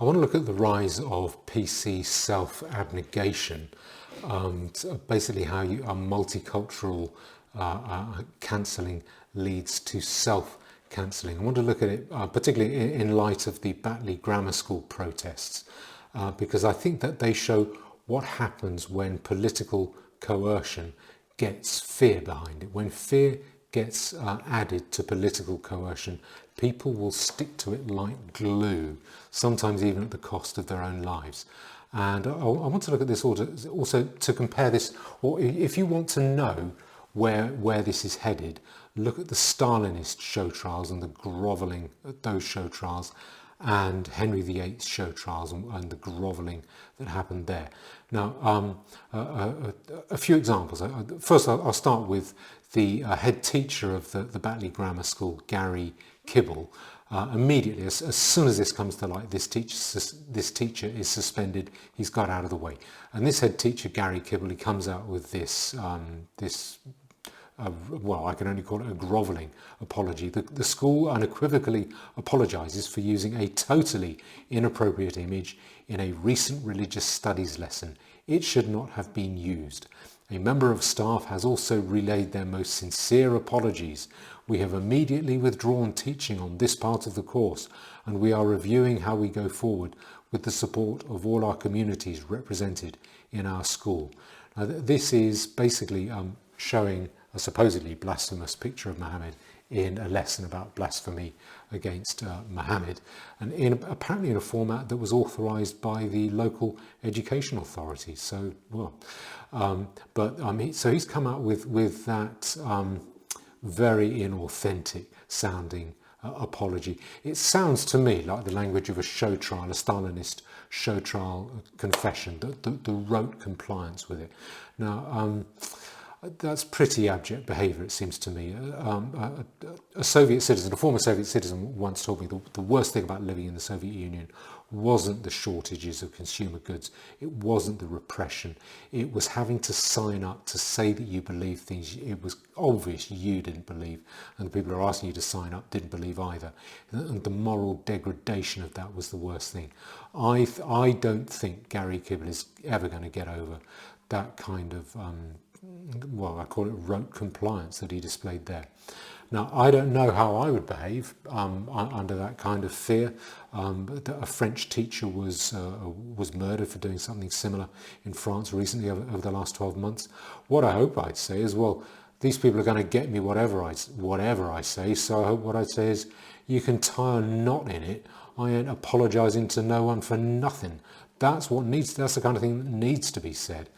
I want to look at the rise of PC self-abnegation, basically how multicultural cancelling leads to self-cancelling. I want to look at it particularly in light of the Batley grammar school protests, because I think that they show what happens when political coercion gets fear behind it. When fear gets added to political coercion, people will stick to it like glue, sometimes even at the cost of their own lives. And I want to look at this also to compare this, or if you want to know where this is headed, look at the Stalinist show trials and the grovelling at those show trials, and Henry VIII's show trials and the grovelling that happened there. Now, a few examples. First, I'll start with the head teacher of the Batley Grammar School, Gary Kibble. Immediately, as soon as this comes to light, this teacher is suspended. He's got out of the way. And this head teacher, Gary Kibble, he comes out with this well, I can only call it a grovelling apology. The school unequivocally apologises for using a totally inappropriate image in a recent religious studies lesson. It should not have been used. A member of staff has also relayed their most sincere apologies. We have immediately withdrawn teaching on this part of the course, and we are reviewing how we go forward with the support of all our communities represented in our school. Now, this is basically showing a supposedly blasphemous picture of Muhammad in a lesson about blasphemy against Muhammad, and apparently in a format that was authorised by the local education authorities. So, well, so he's come out with that very inauthentic sounding apology. It sounds to me like the language of a show trial, a Stalinist show trial confession, the rote compliance with it. Now, that's pretty abject behaviour, it seems to me. A Soviet citizen, a former Soviet citizen, once told me the worst thing about living in the Soviet Union wasn't the shortages of consumer goods, it wasn't the repression, it was having to sign up to say that you believe things it was obvious you didn't believe, and the people who are asking you to sign up didn't believe either. And the moral degradation of that was the worst thing. I don't think Gary Kibble is ever going to get over that kind of well, I call it rote compliance that he displayed there. Now, I don't know how I would behave under that kind of fear. A French teacher was murdered for doing something similar in France recently over the last 12 months. What I hope I'd say is, well, these people are going to get me whatever I say, so I hope what I'd say is, you can tie a knot in it. I ain't apologising to no one for nothing. That's the kind of thing that needs to be said.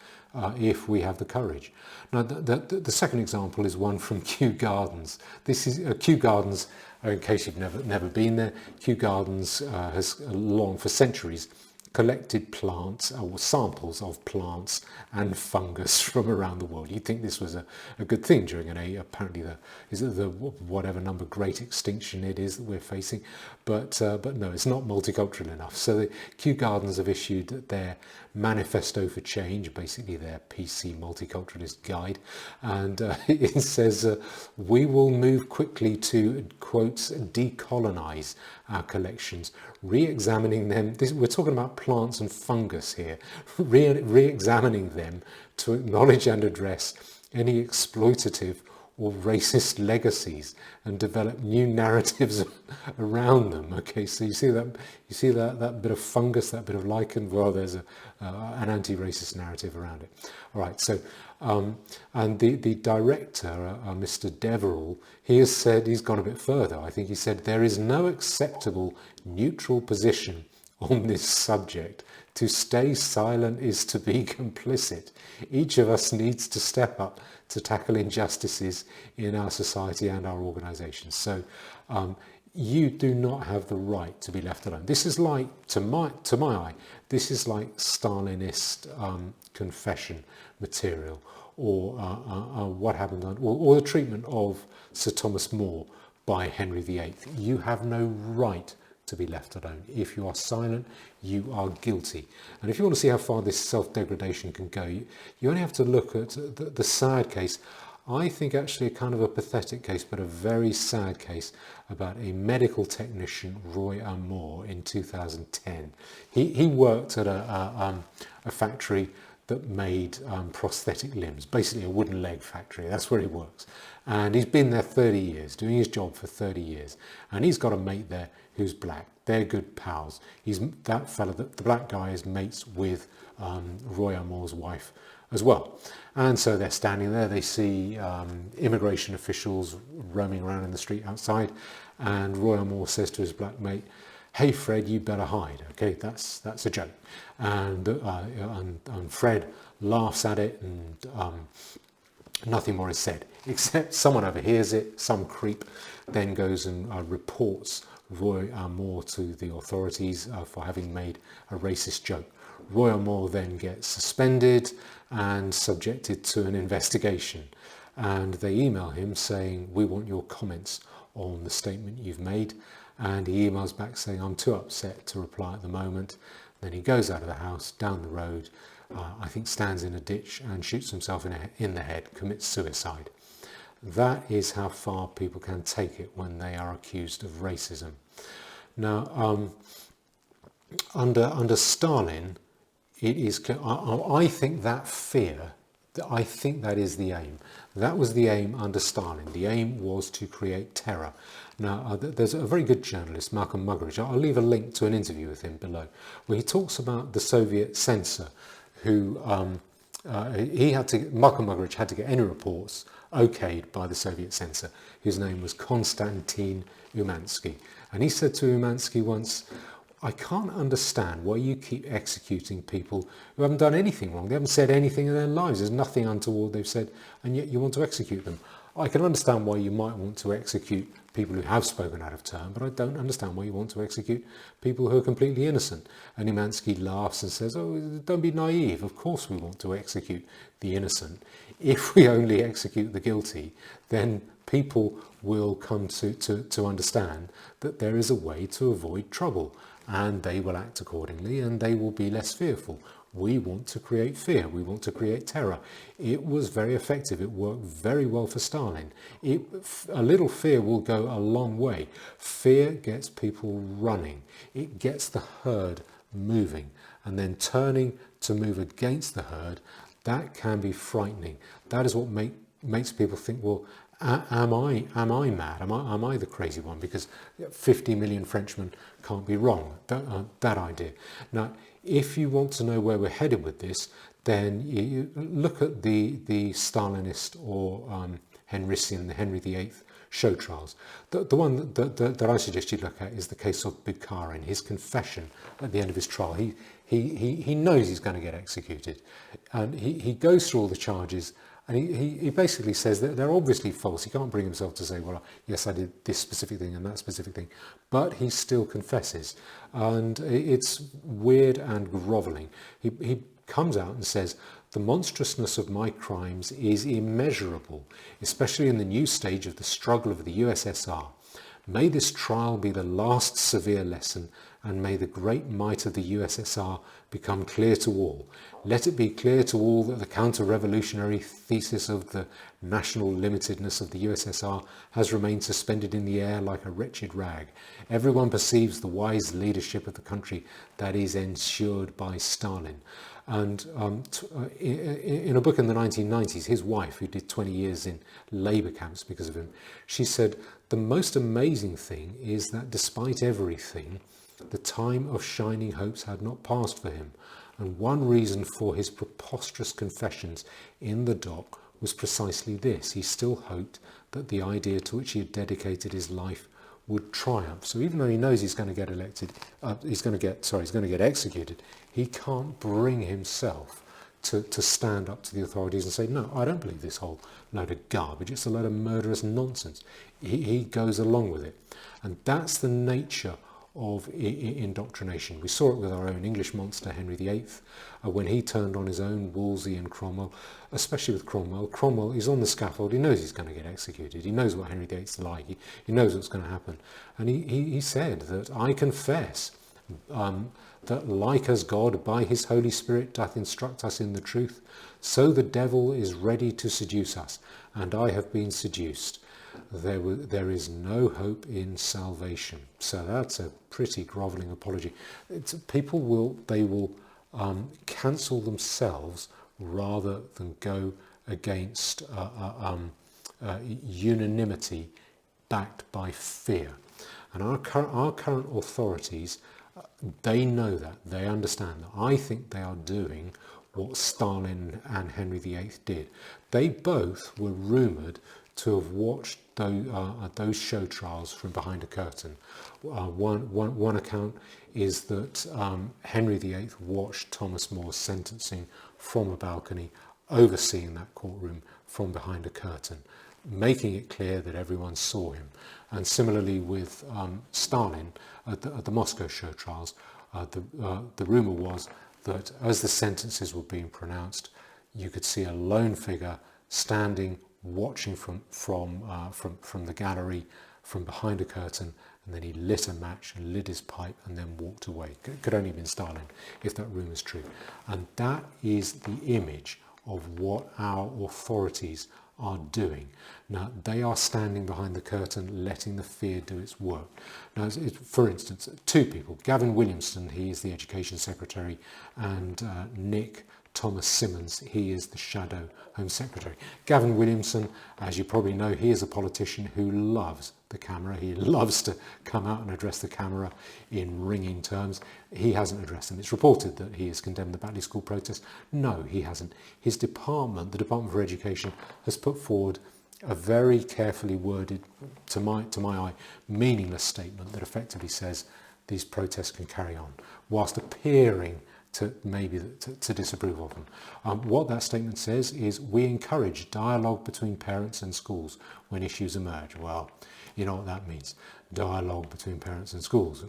If we have the courage. Now, the second example is one from Kew Gardens. This is Kew Gardens. In case you've never been there, Kew Gardens has for centuries collected plants or samples of plants and fungus from around the world. You'd think this was a good thing during apparently the whatever number great extinction it is that we're facing, but no, it's not multicultural enough. So the Kew Gardens have issued their Manifesto for Change, basically their PC multiculturalist guide, and it says we will move quickly to, quotes, decolonize our collections, re-examining them. We're talking about plants and fungus here, re-examining them to acknowledge and address any exploitative or racist legacies and develop new narratives around them. Okay, so you see that bit of fungus, that bit of lichen. Well, there's an anti-racist narrative around it. All right, so and the director, Mr. Deverell, he has said, he's gone a bit further. I think he said there is no acceptable neutral position on this subject. To stay silent is to be complicit. Each of us needs to step up to tackle injustices in our society and our organisations. So you do not have the right to be left alone. This is like, to my eye, this is like Stalinist confession material, or what happened, or the treatment of Sir Thomas More by Henry VIII. You have no right to be left alone. If you are silent, you are guilty. And if you want to see how far this self-degradation can go, you only have to look at the sad case. I think actually a kind of a pathetic case, but a very sad case about a medical technician, Roy Moore, in 2010. He worked at a factory that made prosthetic limbs, basically a wooden leg factory. That's where he works. And he's been there 30 years, doing his job for 30 years. And he's got a mate there who's black. They're good pals. That fella, the black guy, is mates with Roy Moore's wife as well. And so they're standing there, they see immigration officials roaming around in the street outside, and Roy Moore says to his black mate, "Hey Fred, you better hide." Okay, that's a joke. And Fred laughs at it, and nothing more is said, except someone overhears it. Some creep then goes and reports Roy Moore to the authorities for having made a racist joke. Roy Moore then gets suspended and subjected to an investigation, and they email him saying, "We want your comments on the statement you've made." And he emails back saying, "I'm too upset to reply at the moment." Then he goes out of the house, down the road, I think stands in a ditch and shoots himself in the head, commits suicide. That is how far people can take it when they are accused of racism. Now, under Stalin, it is. I think that fear. I think that is the aim. That was the aim under Stalin. The aim was to create terror. Now, there's a very good journalist, Malcolm Muggeridge. I'll leave a link to an interview with him below, where he talks about the Soviet censor, who Malcolm Muggeridge had to get any reports okayed by the Soviet censor, whose name was Konstantin Umansky. And he said to Umansky once, "I can't understand why you keep executing people who haven't done anything wrong. They haven't said anything in their lives. There's nothing untoward they've said, and yet you want to execute them. I can understand why you might want to execute people who have spoken out of turn, but I don't understand why you want to execute people who are completely innocent." And Umansky laughs and says, "Oh, don't be naive. Of course we want to execute the innocent. If we only execute the guilty, then people will come to understand that there is a way to avoid trouble, and they will act accordingly, and they will be less fearful. We want to create fear. We want to create terror." It was very effective. It worked very well for Stalin. A little fear will go a long way. Fear gets people running. It gets the herd moving, and then turning to move against the herd. That can be frightening. That is what makes people think, well, am I mad? Am I the crazy one? Because 50 million Frenchmen can't be wrong. That idea. Now, if you want to know where we're headed with this, then you look at the Stalinist or Henrysian, the Henry VIII show trials. The one that I suggest you look at is the case of Bukharin, his confession at the end of his trial. He knows he's going to get executed, and he goes through all the charges. And he basically says that they're obviously false. He can't bring himself to say, well, yes, I did this specific thing and that specific thing. But he still confesses. And it's weird and grovelling. He comes out and says, "The monstrousness of my crimes is immeasurable, especially in the new stage of the struggle of the USSR. May this trial be the last severe lesson, and may the great might of the USSR become clear to all. Let it be clear to all that the counter-revolutionary thesis of the national limitedness of the USSR has remained suspended in the air like a wretched rag. Everyone perceives the wise leadership of the country that is ensured by Stalin." And in a book in the 1990s, his wife, who did 20 years in labour camps because of him, she said, "The most amazing thing is that despite everything, the time of shining hopes had not passed for him, and one reason for his preposterous confessions in the dock was precisely this. He still hoped that the idea to which he had dedicated his life would triumph." So even though he knows he's going to get he's going to get executed, he can't bring himself to stand up to the authorities and say, "No, I don't believe this whole load of garbage. It's a load of murderous nonsense." He goes along with it, and that's the nature of indoctrination. We saw it with our own English monster Henry VIII when he turned on his own Wolsey and Cromwell, especially with Cromwell. Cromwell is on the scaffold. He knows he's going to get executed. He knows what Henry VIII's like. He knows what's going to happen. And he said that, "I confess that like as God by his Holy Spirit doth instruct us in the truth, so the devil is ready to seduce us, and I have been seduced. There is no hope in salvation. So that's a pretty grovelling apology. People will cancel themselves rather than go against unanimity backed by fear. And our current authorities, they know that, they understand that. I think they are doing what Stalin and Henry VIII did. They both were rumoured to have watched those show trials from behind a curtain. One account is that Henry VIII watched Thomas More's sentencing from a balcony, overseeing that courtroom from behind a curtain, making it clear that everyone saw him. And similarly with Stalin at the Moscow show trials, the rumour was that as the sentences were being pronounced, you could see a lone figure standing, watching from the gallery, from behind a curtain, and then he lit a match and lit his pipe and then walked away. It could only have been Stalin, if that rumour is true. And that is the image of what our authorities are doing. Now, they are standing behind the curtain, letting the fear do its work. Now, for instance, two people, Gavin Williamson, he is the Education Secretary, and Nick Thomas Simmons, he is the Shadow Home Secretary. Gavin Williamson, as you probably know, he is a politician who loves the camera. He loves to come out and address the camera in ringing terms. He hasn't addressed them. It's reported that he has condemned the Batley school protest. No, he hasn't. His department, the Department for Education, has put forward a very carefully worded, to my eye, meaningless statement that effectively says these protests can carry on, whilst appearing to disapprove of them. What that statement says is we encourage dialogue between parents and schools when issues emerge. Well, you know what that means, dialogue between parents and schools.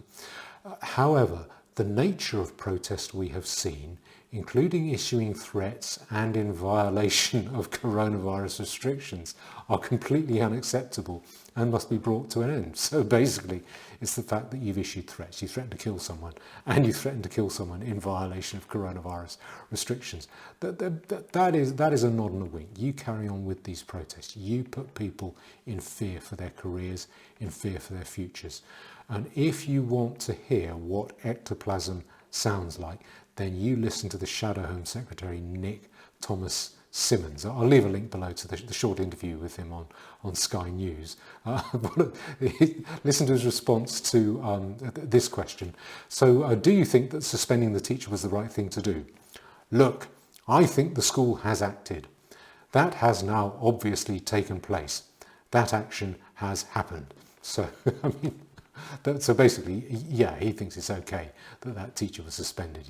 However, the nature of protest we have seen, including issuing threats and in violation of coronavirus restrictions, are completely unacceptable and must be brought to an end. So basically, it's the fact that you've issued threats, you threaten to kill someone, and you threaten to kill someone in violation of coronavirus restrictions. That is a nod and a wink. You carry on with these protests. You put people in fear for their careers, in fear for their futures. And if you want to hear what ectoplasm sounds like, then you listen to the Shadow Home Secretary, Nick Thomas Simmons. I'll leave a link below to the short interview with him on Sky News. Listen to his response to this question. So, do you think that suspending the teacher was the right thing to do? Look, I think the school has acted. That has now obviously taken place. That action has happened. So, I mean, so basically, yeah, he thinks it's okay that teacher was suspended.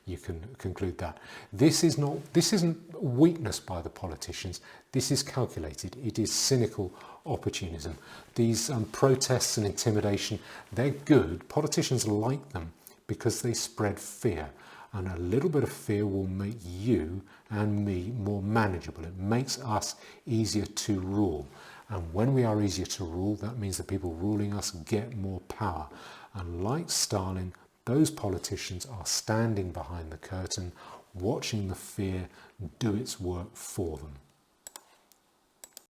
You can conclude that. This isn't weakness by the politicians. This is calculated. It is cynical opportunism. These protests and intimidation, they're good. Politicians like them because they spread fear. And a little bit of fear will make you and me more manageable. It makes us easier to rule. And when we are easier to rule, that means the people ruling us get more power. And like Stalin, those politicians are standing behind the curtain, watching the fear do its work for them.